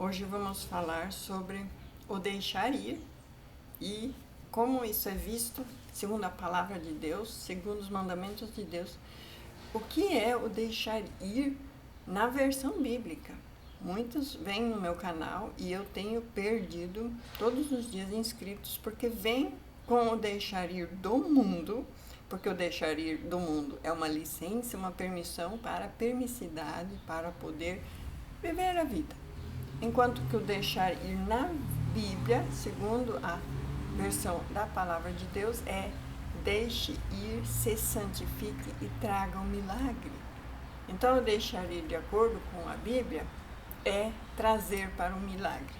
Hoje vamos falar sobre o deixar ir e como isso é visto segundo a palavra de Deus, segundo os mandamentos de Deus. O que é o deixar ir na versão bíblica? Muitos vêm no meu canal e eu tenho perdido todos os dias inscritos porque vem com o deixar ir do mundo, porque o deixar ir do mundo é uma licença, uma permissão para permissividade, para poder viver a vida. Enquanto que o deixar ir na Bíblia, segundo a versão da palavra de Deus, é deixe ir, se santifique e traga um milagre. Então, o deixar ir de acordo com a Bíblia é trazer para o milagre.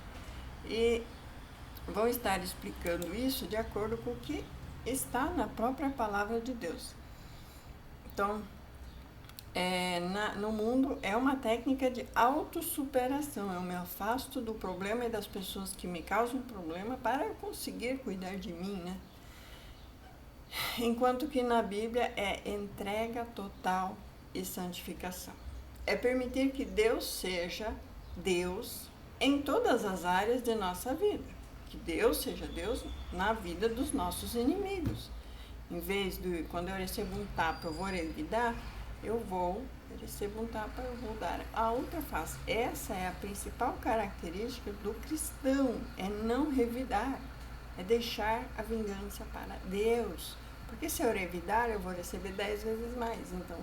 E vou estar explicando isso de acordo com o que está na própria palavra de Deus. Então, no mundo é uma técnica de autossuperação. Eu me afasto do problema e das pessoas que me causam problema para eu conseguir cuidar de mim, né? Enquanto que na Bíblia é entrega total e santificação. É permitir que Deus seja Deus em todas as áreas de nossa vida. Que Deus seja Deus na vida dos nossos inimigos. Em vez de, quando eu recebo um tapa, eu vou revidar, eu recebo um tapa, eu vou dar a outra face. Essa é a principal característica do cristão, é não revidar, é deixar a vingança para Deus. Porque se eu revidar, eu vou receber 10 vezes mais. Então,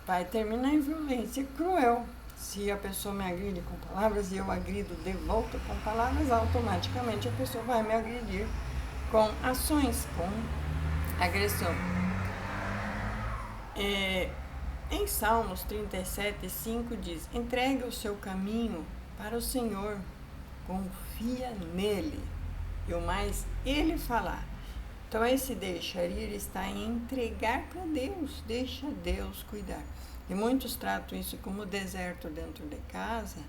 vai terminar em violência cruel. Se a pessoa me agride com palavras e eu agrido de volta com palavras, automaticamente a pessoa vai me agredir com ações, com agressão. Em Salmos 37:5 diz: entregue o seu caminho para o Senhor, confia nele, e o mais ele falar. Então, esse deixar ir está em entregar para Deus, deixa Deus cuidar. E muitos tratam isso como deserto dentro de casa,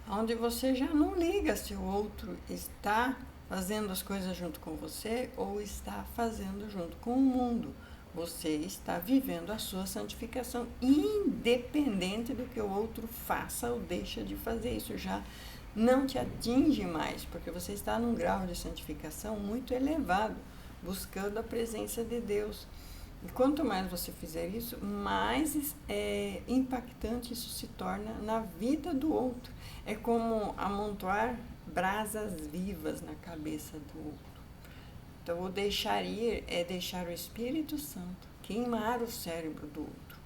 onde você já não liga se o outro está fazendo as coisas junto com você ou está fazendo junto com o mundo. Você está vivendo a sua santificação, independente do que o outro faça ou deixa de fazer. Isso já não te atinge mais, porque você está num grau de santificação muito elevado, buscando a presença de Deus. E quanto mais você fizer isso, mais impactante isso se torna na vida do outro. É como amontoar brasas vivas na cabeça do outro. Então, o deixar ir é deixar o Espírito Santo queimar o cérebro do outro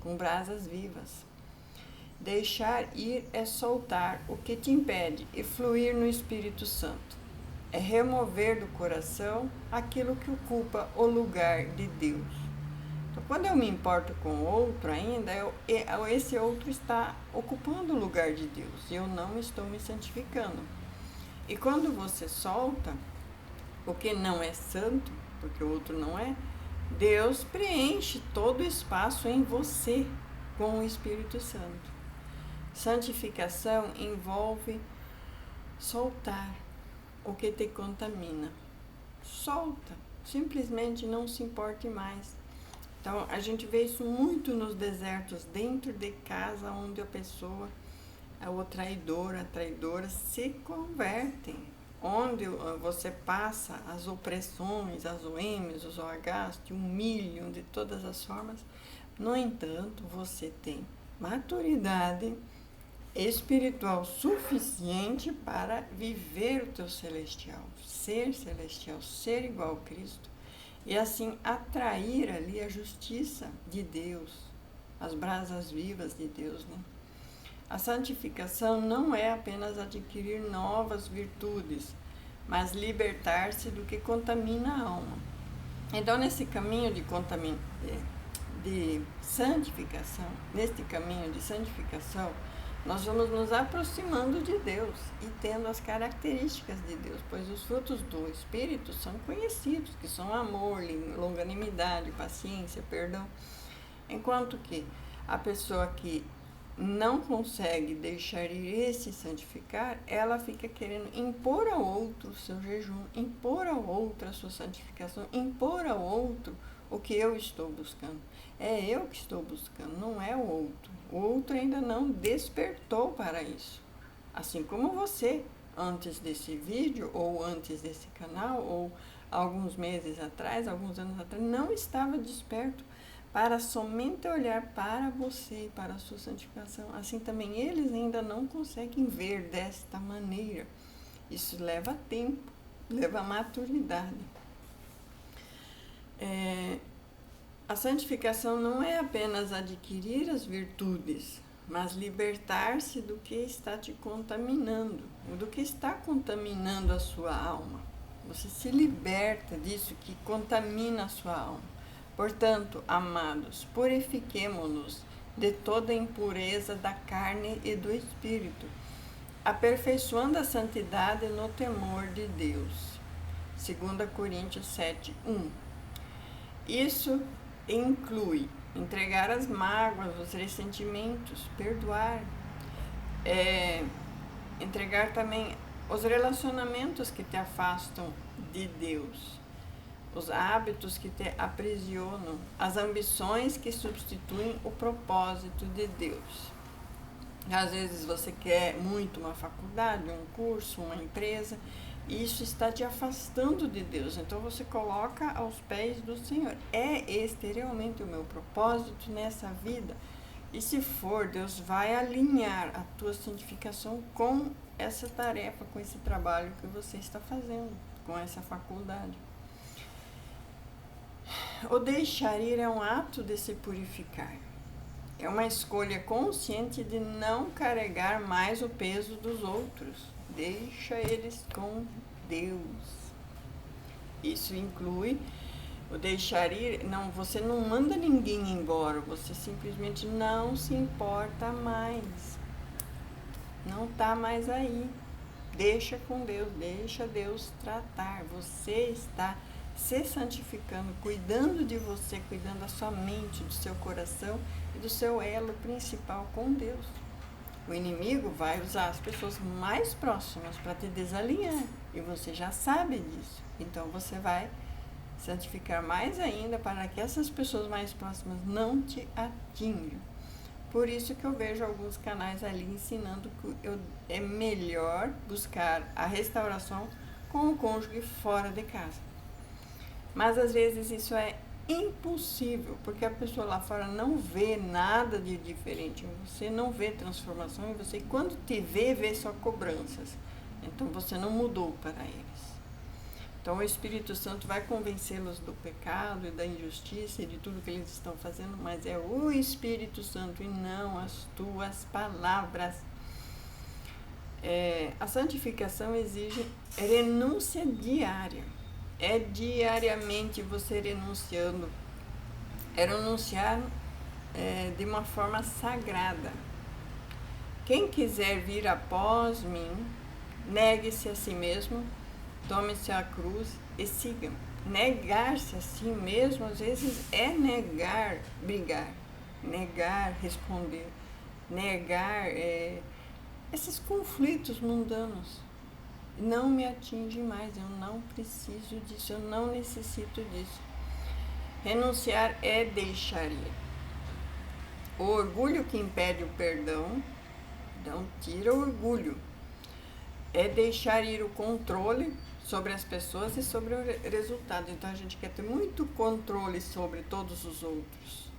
com brasas vivas. Deixar ir é soltar o que te impede e fluir no Espírito Santo. É remover do coração aquilo que ocupa o lugar de Deus. Então, quando eu me importo com o outro ainda, esse outro está ocupando o lugar de Deus e eu não estou me santificando. E quando você solta o que não é santo, porque o outro não é, Deus preenche todo o espaço em você com o Espírito Santo. Santificação envolve soltar o que te contamina. Solta, simplesmente não se importe mais. Então, a gente vê isso muito nos desertos, dentro de casa, onde a pessoa, o traidor, a traidora, se convertem. Onde você passa as opressões, as OMs, os OHs, te humilham de todas as formas. No entanto, você tem maturidade espiritual suficiente para viver o teu celestial, ser igual a Cristo, e assim atrair ali a justiça de Deus, as brasas vivas de Deus, né? A santificação não é apenas adquirir novas virtudes, mas libertar-se do que contamina a alma. Então, nesse caminho de santificação, nós vamos nos aproximando de Deus e tendo as características de Deus, pois os frutos do Espírito são conhecidos, que são amor, longanimidade, paciência, perdão. Enquanto que a pessoa que não consegue deixar ir e se santificar, ela fica querendo impor ao outro o seu jejum, impor ao outro a sua santificação, impor ao outro o que eu estou buscando. É eu que estou buscando, não é o outro. O outro ainda não despertou para isso. Assim como você, antes desse vídeo, ou antes desse canal, ou alguns meses atrás, alguns anos atrás, não estava desperto para somente olhar para você, para a sua santificação. Assim também eles ainda não conseguem ver desta maneira. Isso leva tempo, leva maturidade. A santificação não é apenas adquirir as virtudes, mas libertar-se do que está te contaminando, do que está contaminando a sua alma. Você se liberta disso que contamina a sua alma. Portanto, amados, purifiquemo-nos de toda impureza da carne e do espírito, aperfeiçoando a santidade no temor de Deus. 2 Coríntios 7:1. Isso inclui entregar as mágoas, os ressentimentos, perdoar, entregar também os relacionamentos que te afastam de Deus, os hábitos que te aprisionam, as ambições que substituem o propósito de Deus. Às vezes você quer muito uma faculdade, um curso, uma empresa, e isso está te afastando de Deus. Então você coloca aos pés do Senhor. É este realmente o meu propósito nessa vida? E se for, Deus vai alinhar a tua santificação com essa tarefa, com esse trabalho que você está fazendo, com essa faculdade. O deixar ir é um ato de se purificar. É uma escolha consciente de não carregar mais o peso dos outros. Deixa eles com Deus. Isso inclui o deixar ir. Não, você não manda ninguém embora, você simplesmente não se importa mais. Não está mais aí. Deixa com Deus, deixa Deus tratar. Você está se santificando, cuidando de você, cuidando da sua mente, do seu coração e do seu elo principal com Deus. O inimigo vai usar as pessoas mais próximas para te desalinhar, e você já sabe disso. Então você vai santificar mais ainda para que essas pessoas mais próximas não te atinjam. Por isso que eu vejo alguns canais ali ensinando que é melhor buscar a restauração com o cônjuge fora de casa. Mas às vezes isso é impossível, porque a pessoa lá fora não vê nada de diferente em você, não vê transformação em você, e quando te vê, vê só cobranças. Então você não mudou para eles. Então o Espírito Santo vai convencê-los do pecado e da injustiça e de tudo que eles estão fazendo, mas é o Espírito Santo e não as tuas palavras. A santificação exige renúncia diária. É diariamente você renunciando. É renunciar de uma forma sagrada. Quem quiser vir após mim, negue-se a si mesmo, tome-se a cruz e siga. Negar-se a si mesmo, às vezes, é negar, brigar, negar, responder, negar esses conflitos mundanos. Não me atinge mais, eu não preciso disso, eu não necessito disso. Renunciar é deixar ir. O orgulho que impede o perdão, então tira o orgulho. É deixar ir o controle sobre as pessoas e sobre o resultado. Então a gente quer ter muito controle sobre todos os outros.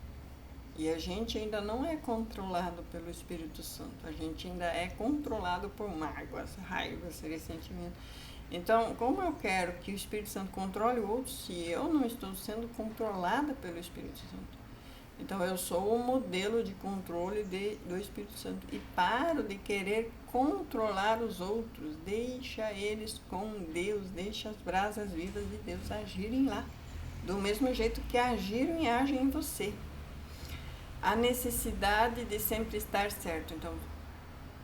E a gente ainda não é controlado pelo Espírito Santo. A gente ainda é controlado por mágoas, raivas, ressentimentos. Então, como eu quero que o Espírito Santo controle o outro se eu não estou sendo controlada pelo Espírito Santo? Então, eu sou o modelo de controle do Espírito Santo. E paro de querer controlar os outros. Deixa eles com Deus. Deixa as brasas vivas de Deus agirem lá. Do mesmo jeito que agiram e agem em você. A necessidade de sempre estar certo. Então,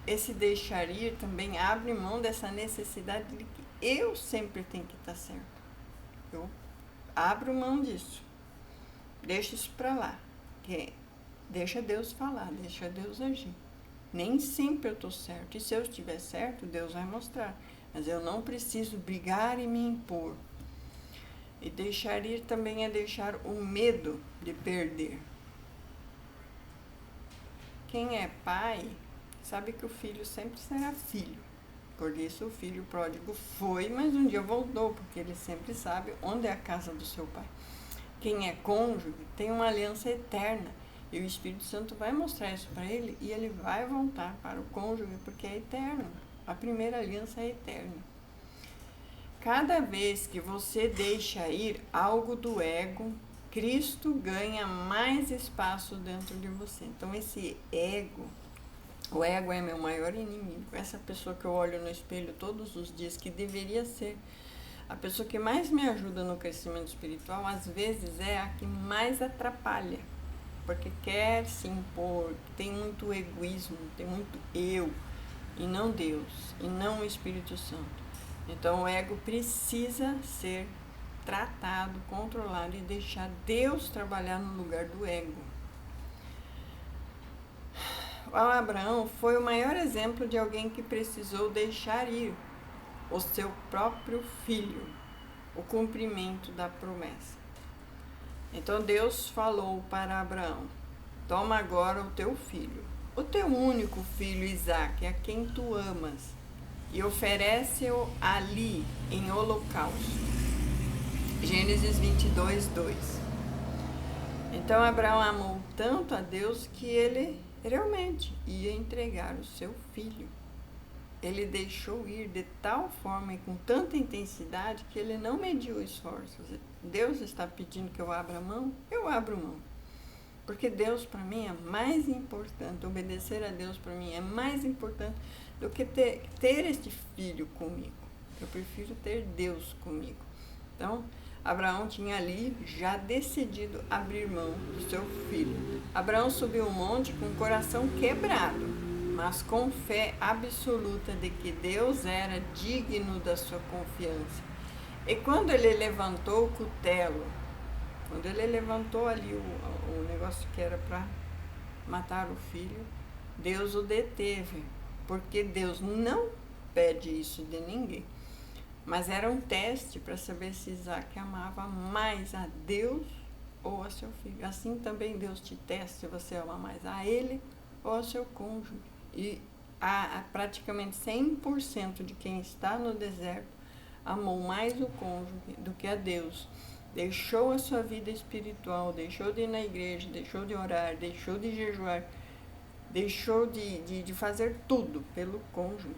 esse deixar ir também abre mão dessa necessidade de que eu sempre tenho que estar certo. Eu abro mão disso. Deixa isso para lá. Deixa Deus falar, deixa Deus agir. Nem sempre eu estou certo. E se eu estiver certo, Deus vai mostrar. Mas eu não preciso brigar e me impor. E deixar ir também é deixar o medo de perder. Quem é pai sabe que o filho sempre será filho. Por isso o filho pródigo foi, mas um dia voltou, porque ele sempre sabe onde é a casa do seu pai. Quem é cônjuge tem uma aliança eterna. E o Espírito Santo vai mostrar isso para ele e ele vai voltar para o cônjuge porque é eterno. A primeira aliança é eterna. Cada vez que você deixa ir algo do ego, Cristo ganha mais espaço dentro de você. Então esse ego, o ego é meu maior inimigo. Essa pessoa que eu olho no espelho todos os dias, que deveria ser a pessoa que mais me ajuda no crescimento espiritual, às vezes é a que mais atrapalha. Porque quer se impor, tem muito egoísmo, tem muito eu, e não Deus, e não o Espírito Santo. Então o ego precisa ser tratado, controlado e deixar Deus trabalhar no lugar do ego. O Abraão foi o maior exemplo de alguém que precisou deixar ir o seu próprio filho, o cumprimento da promessa. Então Deus falou para Abraão: toma agora o teu filho, o teu único filho Isaque, a quem tu amas, e oferece-o ali em holocausto. Gênesis 22, 2. Então Abraão amou tanto a Deus que ele realmente ia entregar o seu filho. Ele deixou ir de tal forma e com tanta intensidade que ele não mediu esforços. Deus está pedindo que eu abra mão, eu abro mão. Porque Deus para mim é mais importante, obedecer a Deus para mim é mais importante do que ter este filho comigo. Eu prefiro ter Deus comigo. Então, Abraão tinha ali já decidido abrir mão do seu filho. Abraão subiu o monte com o coração quebrado, mas com fé absoluta de que Deus era digno da sua confiança. E quando ele levantou o cutelo, quando ele levantou ali o negócio que era para matar o filho, Deus o deteve, porque Deus não pede isso de ninguém. Mas era um teste para saber se Isaac amava mais a Deus ou a seu filho. Assim também Deus te testa se você ama mais a ele ou ao seu cônjuge. E praticamente 100% de quem está no deserto amou mais o cônjuge do que a Deus. Deixou a sua vida espiritual, deixou de ir na igreja, deixou de orar, deixou de jejuar, deixou de fazer tudo pelo cônjuge.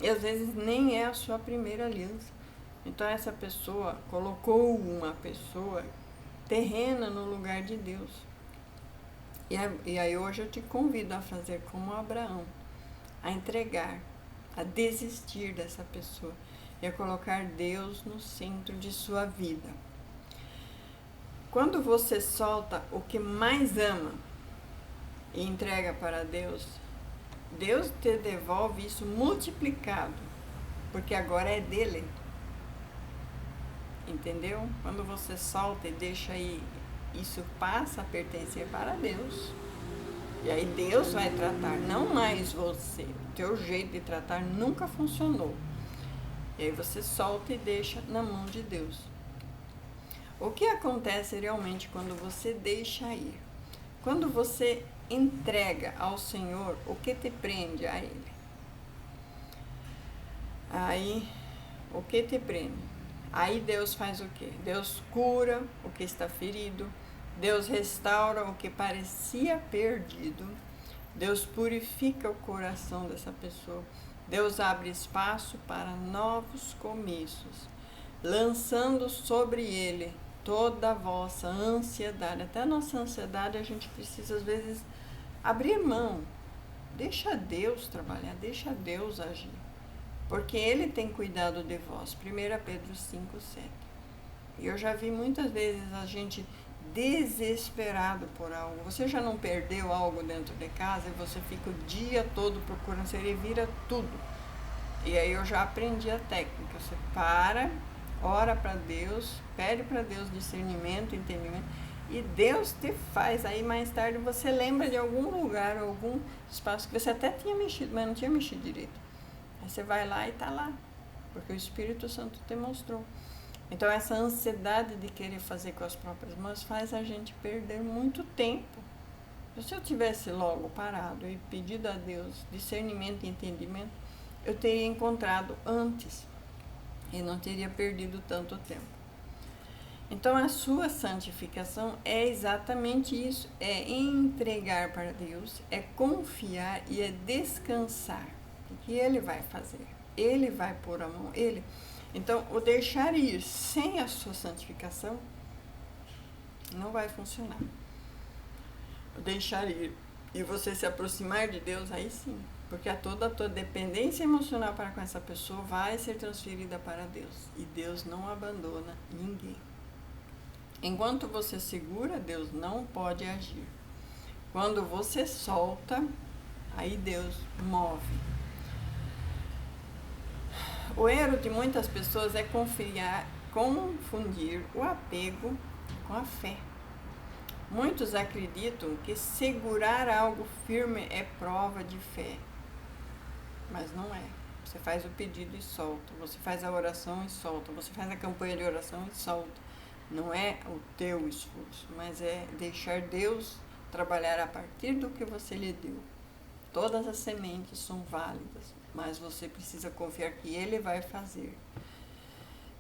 E às vezes nem é a sua primeira aliança. Então essa pessoa colocou uma pessoa terrena no lugar de Deus. E aí hoje eu te convido a fazer como Abraão, a entregar, a desistir dessa pessoa e a colocar Deus no centro de sua vida. Quando você solta o que mais ama e entrega para Deus, Deus te devolve isso multiplicado, porque agora é dele. Entendeu? Quando você solta e deixa aí, isso passa a pertencer para Deus. E aí Deus vai tratar, não mais você. O teu jeito de tratar nunca funcionou. E aí você solta e deixa na mão de Deus. O que acontece realmente quando você deixa ir? Quando você entrega ao Senhor o que te prende a Ele. Aí, o que te prende? Aí Deus faz o quê? Deus cura o que está ferido, Deus restaura o que parecia perdido, Deus purifica o coração dessa pessoa, Deus abre espaço para novos começos, lançando sobre ele toda a vossa ansiedade. Até a nossa ansiedade a gente precisa às vezes abrir mão. Deixa Deus trabalhar, deixa Deus agir. Porque Ele tem cuidado de vós. 1 Pedro 5:7. E eu já vi muitas vezes a gente desesperado por algo. Você já não perdeu algo dentro de casa e você fica o dia todo procurando, você revira tudo. E aí eu já aprendi a técnica. Você para, ora para Deus, pede para Deus discernimento, entendimento, e Deus te faz. Aí mais tarde você lembra de algum lugar, algum espaço que você até tinha mexido, mas não tinha mexido direito. Aí você vai lá e está lá, porque o Espírito Santo te mostrou. Então essa ansiedade de querer fazer com as próprias mãos faz a gente perder muito tempo. Se eu tivesse logo parado e pedido a Deus discernimento e entendimento, eu teria encontrado antes e não teria perdido tanto tempo. Então, a sua santificação é exatamente isso, é entregar para Deus, é confiar e é descansar, porque Ele vai fazer, Ele vai pôr a mão, Ele. Então, o deixar ir sem a sua santificação não vai funcionar. O deixar ir e você se aproximar de Deus, aí sim, porque toda a tua dependência emocional para com essa pessoa vai ser transferida para Deus, e Deus não abandona ninguém. Enquanto você segura, Deus não pode agir. Quando você solta, aí Deus move. O erro de muitas pessoas é confundir o apego com a fé. Muitos acreditam que segurar algo firme é prova de fé, mas não é. Você faz o pedido e solta, você faz a oração e solta, você faz a campanha de oração e solta. Não é o teu esforço, mas é deixar Deus trabalhar a partir do que você lhe deu. Todas as sementes são válidas, mas você precisa confiar que Ele vai fazer.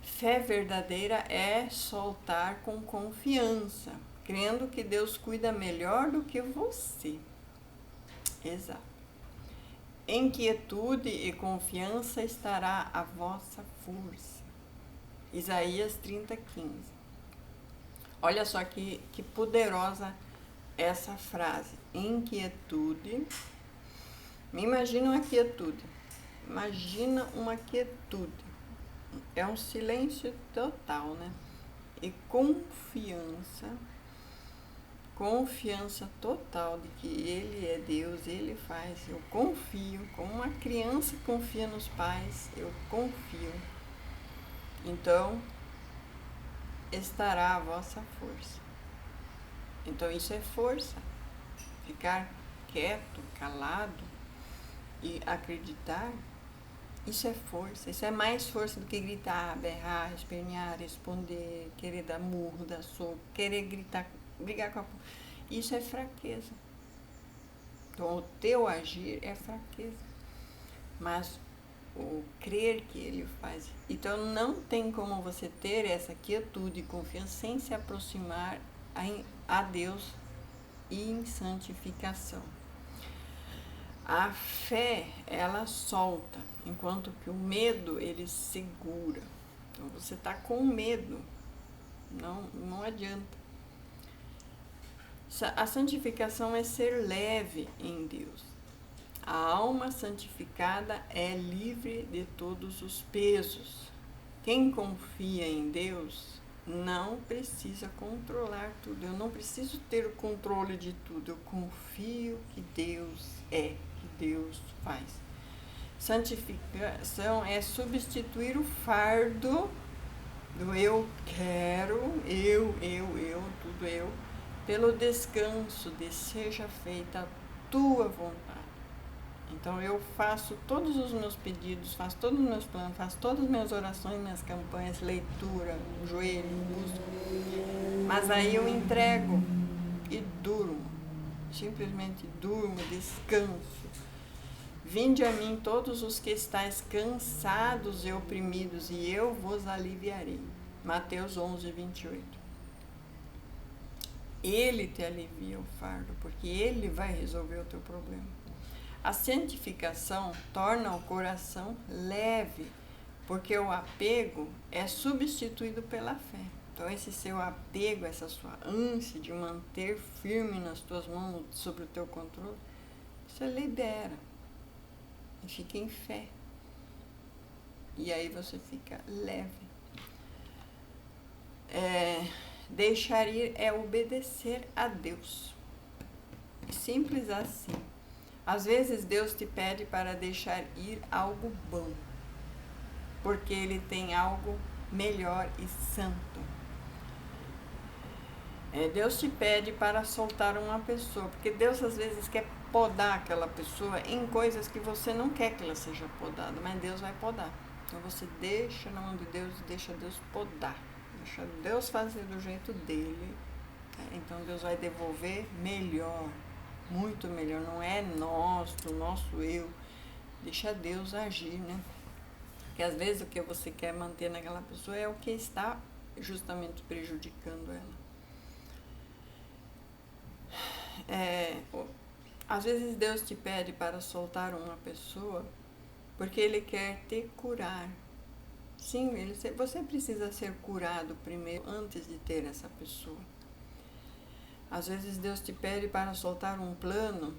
Fé verdadeira é soltar com confiança, crendo que Deus cuida melhor do que você. Exato. Em quietude e confiança estará a vossa força. Isaías 30:15. Olha só que poderosa essa frase. Em quietude. Me imagina uma quietude. Imagina uma quietude. É um silêncio total, né? E confiança total de que Ele é Deus, Ele faz. Eu confio, como uma criança confia nos pais, eu confio. Então, estará a vossa força. Então, isso é força. Ficar quieto, calado e acreditar, isso é força. Isso é mais força do que gritar, berrar, espernear, responder, querer dar murro, dar soco, querer gritar, brigar com a... Isso é fraqueza. Então, o teu agir é fraqueza. Mas o crer que Ele faz. Então, não tem como você ter essa quietude e confiança sem se aproximar a Deus e em santificação. A fé, ela solta, enquanto que o medo, ele segura. Então, você está com medo, não adianta. A santificação é ser leve em Deus. A alma santificada é livre de todos os pesos. Quem confia em Deus não precisa controlar tudo. Eu não preciso ter o controle de tudo. Eu confio que Deus é, que Deus faz. Santificação é substituir o fardo do eu quero, tudo eu, pelo descanso de seja feita a tua vontade. Então, eu faço todos os meus pedidos, faço todos os meus planos, faço todas as minhas orações, minhas campanhas, leitura, joelho, busca. Mas aí eu entrego e durmo. Simplesmente durmo, descanso. Vinde a mim todos os que estáis cansados e oprimidos, e eu vos aliviarei. Mateus 11:28. Ele te alivia o fardo, porque Ele vai resolver o teu problema. A santificação torna o coração leve, porque o apego é substituído pela fé. Então, esse seu apego, essa sua ânsia de manter firme nas tuas mãos, sobre o teu controle, você libera e fica em fé. E aí você fica leve. Deixar ir é obedecer a Deus. Simples assim. Às vezes Deus te pede para deixar ir algo bom, porque Ele tem algo melhor e santo. Deus te pede para soltar uma pessoa, porque Deus às vezes quer podar aquela pessoa em coisas que você não quer que ela seja podada, mas Deus vai podar. Então você deixa na mão de Deus e deixa Deus podar, deixa Deus fazer do jeito dele. Então Deus vai devolver melhor. muito melhor. Não é nosso, nosso eu. Deixa Deus agir, né? Porque às vezes o que você quer manter naquela pessoa é o que está justamente prejudicando ela. Às vezes Deus te pede para soltar uma pessoa porque Ele quer te curar. Sim, você precisa ser curado primeiro antes de ter essa pessoa. Às vezes Deus te pede para soltar um plano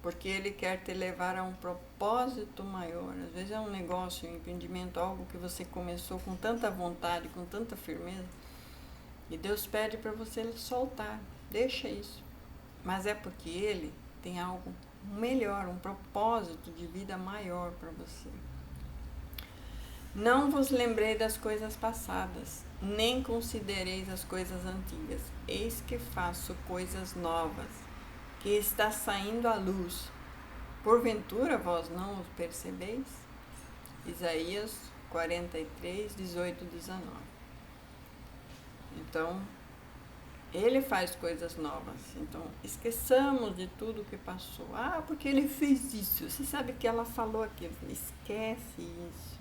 porque Ele quer te levar a um propósito maior. Às vezes é um negócio, um empreendimento, algo que você começou com tanta vontade, com tanta firmeza, e Deus pede para você soltar. Deixa isso. Mas é porque Ele tem algo melhor, um propósito de vida maior para você. Não vos lembrei das coisas passadas, nem considereis as coisas antigas. Eis que faço coisas novas, que está saindo à luz. Porventura vós não os percebeis? Isaías 43, 18, 19. Então, Ele faz coisas novas. Então, esqueçamos de tudo que passou. Ah, porque Ele fez isso. Você sabe que ela falou aquilo. Esquece isso.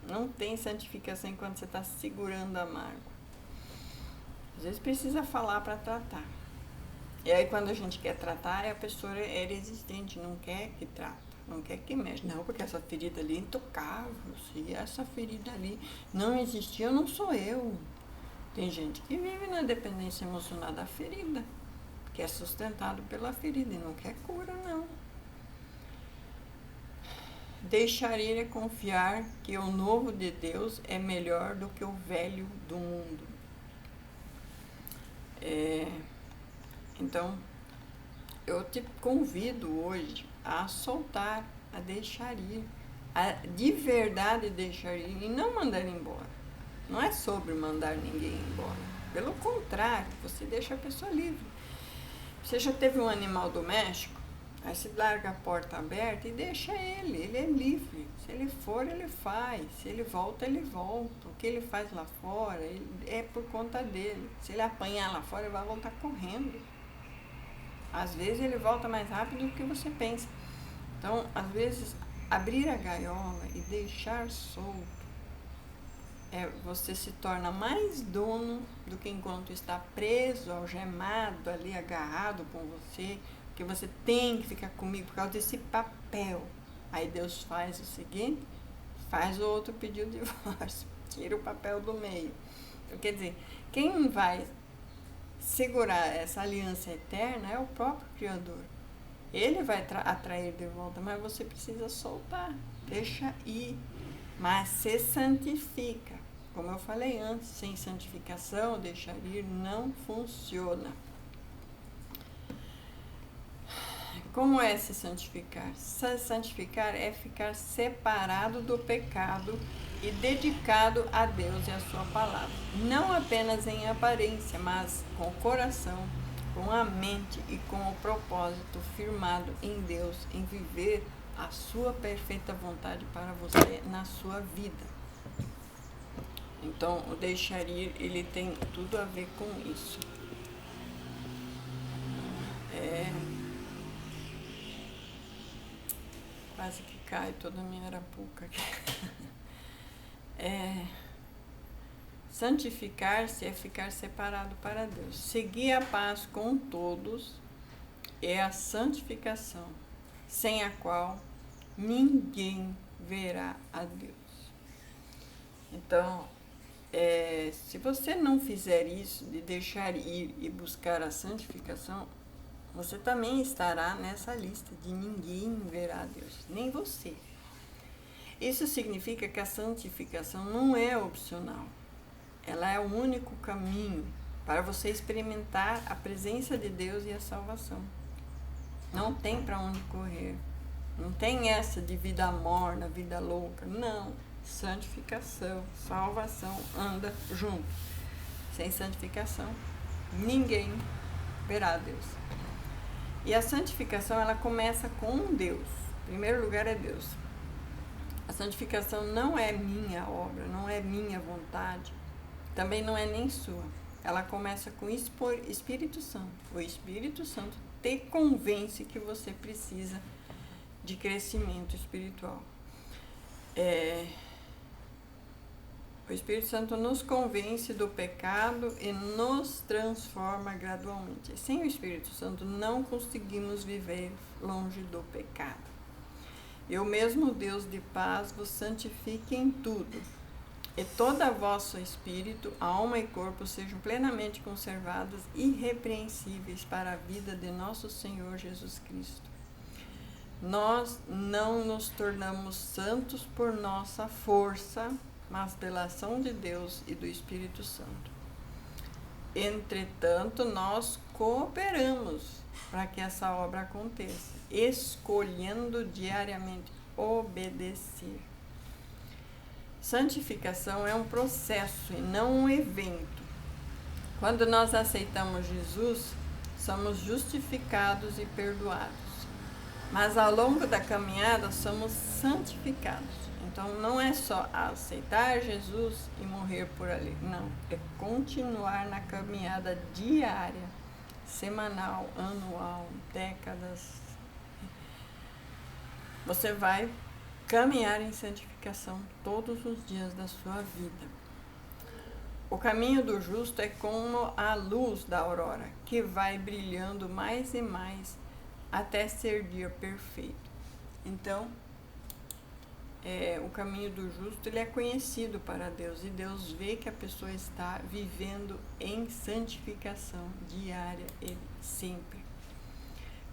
Não tem santificação enquanto você está segurando a mágoa. Às vezes precisa falar para tratar. E aí quando a gente quer tratar, a pessoa é resistente, não quer que trata, não quer que mexe. Não, porque essa ferida ali é intocável. Se essa ferida ali não existia, não sou eu. Tem gente que vive na dependência emocional da ferida, que é sustentado pela ferida e não quer cura, não. Deixar ir é confiar que o novo de Deus é melhor do que o velho do mundo. Então, eu te convido hoje a soltar, a deixar ir, a de verdade deixar ir e não mandar embora. Não é sobre mandar ninguém embora. Pelo contrário, você deixa a pessoa livre. Você já teve um animal doméstico? Aí você larga a porta aberta e deixa ele é livre. Se ele for, ele faz. Se ele volta, ele volta. O que ele faz lá fora é por conta dele. Se ele apanhar lá fora, ele vai voltar correndo. Às vezes ele volta mais rápido do que você pensa. Então, às vezes, abrir a gaiola e deixar solto, você se torna mais dono do que enquanto está preso, algemado ali, agarrado com você, que você tem que ficar comigo por causa desse papel. Aí Deus faz o seguinte, faz o outro pedir o divórcio, tira o papel do meio. Então, quer dizer, quem vai segurar essa aliança eterna é o próprio Criador. Ele vai atrair de volta, mas você precisa soltar, deixa ir, mas se santifica. Como eu falei antes, sem santificação, deixar ir não funciona. Como é se santificar? Se santificar é ficar separado do pecado e dedicado a Deus e a sua palavra. Não apenas em aparência, mas com o coração, com a mente e com o propósito firmado em Deus, em viver a sua perfeita vontade para você na sua vida. Então, o deixar ir, ele tem tudo a ver com isso. Quase que cai toda a minha arapuca aqui. Santificar-se é ficar separado para Deus. Seguir a paz com todos é a santificação, sem a qual ninguém verá a Deus. Então, se você não fizer isso, de deixar ir e buscar a santificação, você também estará nessa lista de ninguém verá a Deus, nem você. Isso significa que a santificação não é opcional. Ela é o único caminho para você experimentar a presença de Deus e a salvação. Não tem para onde correr. Não tem essa de vida morna, vida louca. Não. Santificação, salvação anda junto. Sem santificação, ninguém verá a Deus. E a santificação, ela começa com Deus. Em primeiro lugar é Deus. A santificação não é minha obra, não é minha vontade, também não é nem sua. Ela começa com o Espírito Santo. O Espírito Santo te convence que você precisa de crescimento espiritual. O Espírito Santo nos convence do pecado e nos transforma gradualmente. Sem o Espírito Santo não conseguimos viver longe do pecado. E o mesmo Deus de paz vos santifique em tudo, e todo vosso espírito, alma e corpo sejam plenamente conservados irrepreensíveis para a vida de nosso Senhor Jesus Cristo. Nós não nos tornamos santos por nossa força, mas pela ação de Deus e do Espírito Santo. Entretanto, nós cooperamos para que essa obra aconteça, escolhendo diariamente obedecer. Santificação é um processo e não um evento. Quando nós aceitamos Jesus, somos justificados e perdoados. Mas ao longo da caminhada somos santificados. Então não é só aceitar Jesus e morrer por ali. Não, é continuar na caminhada diária, semanal, anual, décadas. Você vai caminhar em santificação todos os dias da sua vida. O caminho do justo é como a luz da aurora, que vai brilhando mais e mais até ser dia perfeito. Então, o caminho do justo ele é conhecido para Deus, e Deus vê que a pessoa está vivendo em santificação diária e sempre.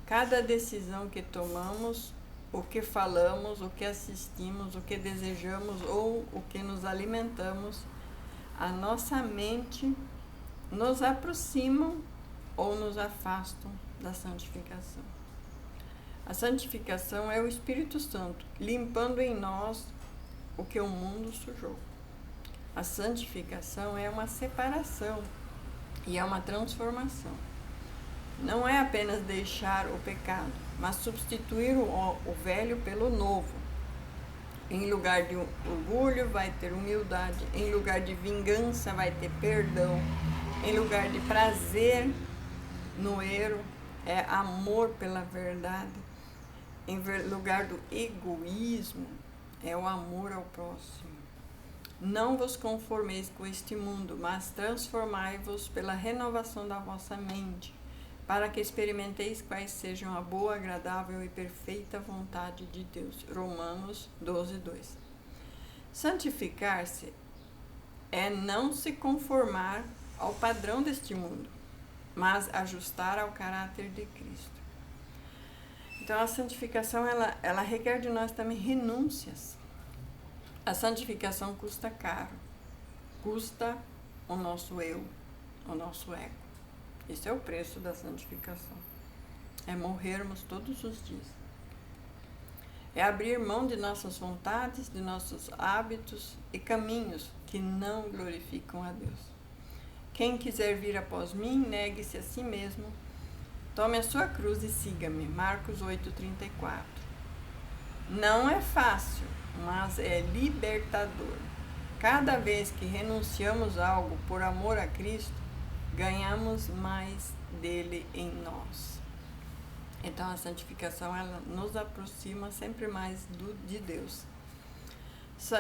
Cada decisão que tomamos, o que falamos, o que assistimos, o que desejamos ou o que nos alimentamos, a nossa mente nos aproximam ou nos afastam da santificação. A santificação é o Espírito Santo limpando em nós o que o mundo sujou. A santificação é uma separação e é uma transformação. Não é apenas deixar o pecado, mas substituir o velho pelo novo. Em lugar de orgulho vai ter humildade, em lugar de vingança vai ter perdão, em lugar de prazer no erro é amor pela verdade, em lugar do egoísmo é o amor ao próximo. Não vos conformeis com este mundo, mas transformai-vos pela renovação da vossa mente, para que experimenteis quais sejam a boa, agradável e perfeita vontade de Deus. Romanos 12:2. Santificar-se é não se conformar ao padrão deste mundo, mas ajustar ao caráter de Cristo. Então, a santificação, ela requer de nós também renúncias. A santificação custa caro. Custa o nosso eu, o nosso ego. Esse é o preço da santificação. É morrermos todos os dias. É abrir mão de nossas vontades, de nossos hábitos e caminhos que não glorificam a Deus. Quem quiser vir após mim, negue-se a si mesmo. Tome a sua cruz e siga-me. Marcos 8:34. Não é fácil, mas é libertador. Cada vez que renunciamos a algo por amor a Cristo, ganhamos mais dele em nós. Então a santificação ela nos aproxima sempre mais de Deus.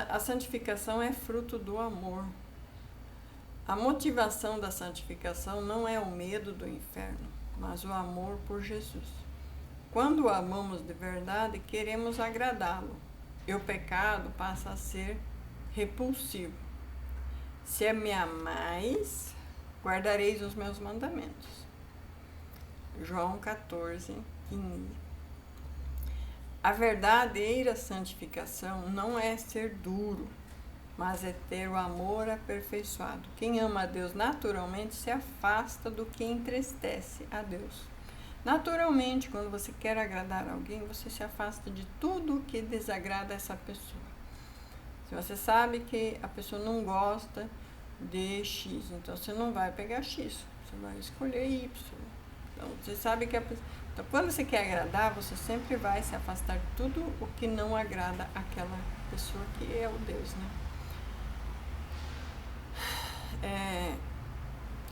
A santificação é fruto do amor. A motivação da santificação não é o medo do inferno, mas o amor por Jesus. Quando o amamos de verdade, queremos agradá-lo, e o pecado passa a ser repulsivo. Se me amais, guardareis os meus mandamentos. João 14:15. A verdadeira santificação não é ser duro, mas é ter o amor aperfeiçoado. Quem ama a Deus naturalmente se afasta do que entristece a Deus. Naturalmente, quando você quer agradar alguém, você se afasta de tudo que desagrada essa pessoa. Se você sabe que a pessoa não gosta de X, então você não vai pegar X, você vai escolher Y. Então, você sabe que então, quando você quer agradar, você sempre vai se afastar de tudo o que não agrada aquela pessoa que é o Deus, né?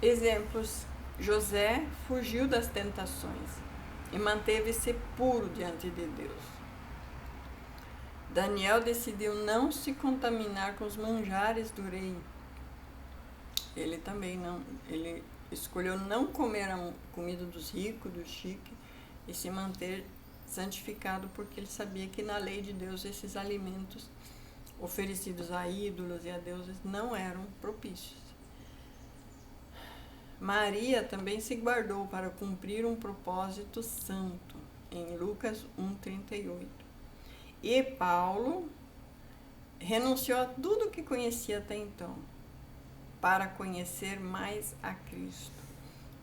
Exemplos: José fugiu das tentações. e manteve-se puro diante de Deus. Daniel decidiu não se contaminar com os manjares do rei. Ele também não, ele escolheu não comer a comida dos ricos, dos chiques, e se manter santificado, porque ele sabia que na lei de Deus esses alimentos oferecidos a ídolos e a deuses não eram propícios. Maria também se guardou para cumprir um propósito santo, em Lucas 1,38. E Paulo renunciou a tudo que conhecia até então, para conhecer mais a Cristo.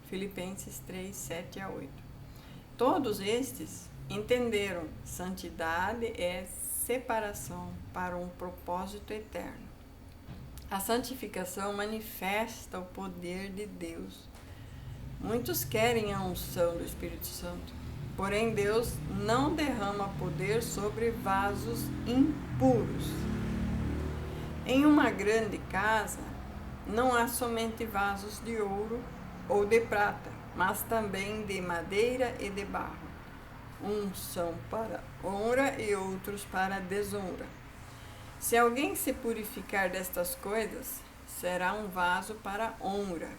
Filipenses 3, 7 a 8. Todos estes entenderam: santidade é separação para um propósito eterno. A santificação manifesta o poder de Deus. Muitos querem a unção do Espírito Santo, porém Deus não derrama poder sobre vasos impuros. Em uma grande casa, não há somente vasos de ouro ou de prata, mas também de madeira e de barro. Uns são para honra e outros para desonra. Se alguém se purificar destas coisas, será um vaso para honra,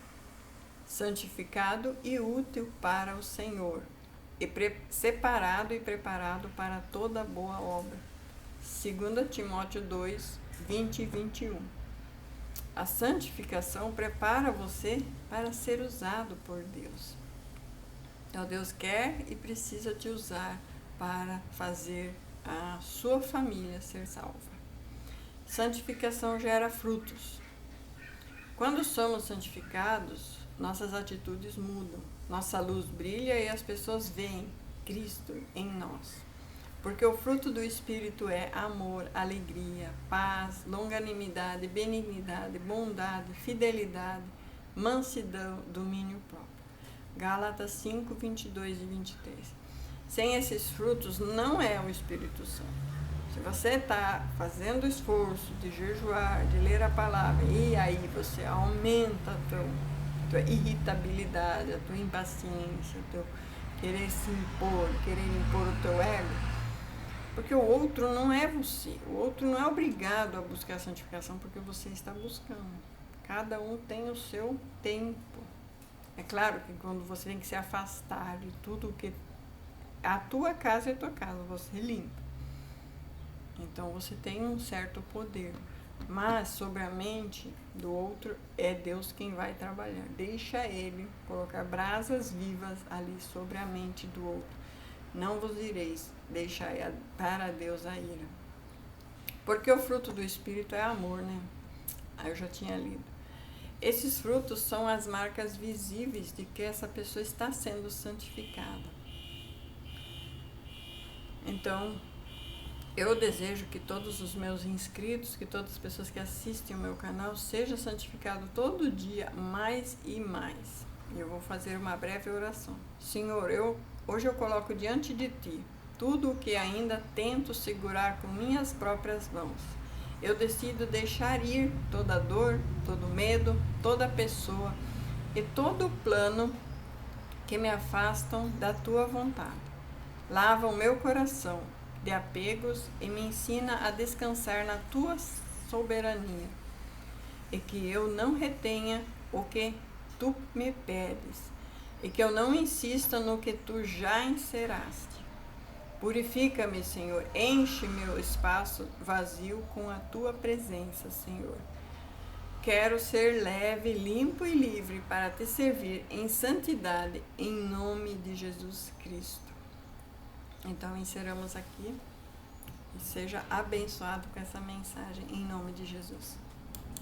santificado e útil para o Senhor, e separado e preparado para toda boa obra. 2 Timóteo 2, 20 e 21. A santificação prepara você para ser usado por Deus. Então Deus quer e precisa te usar para fazer a sua família ser salva. Santificação gera frutos. Quando somos santificados, nossas atitudes mudam, nossa luz brilha e as pessoas veem Cristo em nós. Porque o fruto do Espírito é amor, alegria, paz, longanimidade, benignidade, bondade, fidelidade, mansidão, domínio próprio. Gálatas 5, 22 e 23. Sem esses frutos não é o Espírito Santo. Se você está fazendo o esforço de jejuar, de ler a palavra, e aí você aumenta a tua irritabilidade, a tua impaciência, o teu querer se impor, querer impor o teu ego, porque o outro não é você, o outro não é obrigado a buscar a santificação porque você está buscando. Cada um tem o seu tempo. É claro que quando você tem que se afastar de tudo que a tua casa é a tua casa, você limpa. Então você tem um certo poder, mas sobre a mente do outro é Deus quem vai trabalhar. Deixa Ele colocar brasas vivas ali sobre a mente do outro. Não vos ireis deixar para Deus a ira. Porque o fruto do Espírito é amor, né? Aí eu já tinha lido. Esses frutos são as marcas visíveis de que essa pessoa está sendo santificada. Então, eu desejo que todos os meus inscritos, que todas as pessoas que assistem o meu canal, sejam santificados todo dia, mais e mais. E eu vou fazer uma breve oração. Senhor, hoje eu coloco diante de Ti tudo o que ainda tento segurar com minhas próprias mãos. Eu decido deixar ir toda dor, todo medo, toda pessoa e todo plano que me afastam da Tua vontade. Lava o meu coração de apegos e me ensina a descansar na Tua soberania, e que eu não retenha o que Tu me pedes, e que eu não insista no que Tu já enceraste. Purifica-me, Senhor, enche meu espaço vazio com a Tua presença, Senhor. Quero ser leve, limpo e livre para Te servir em santidade, em nome de Jesus Cristo. Então, encerramos aqui e seja abençoado com essa mensagem em nome de Jesus.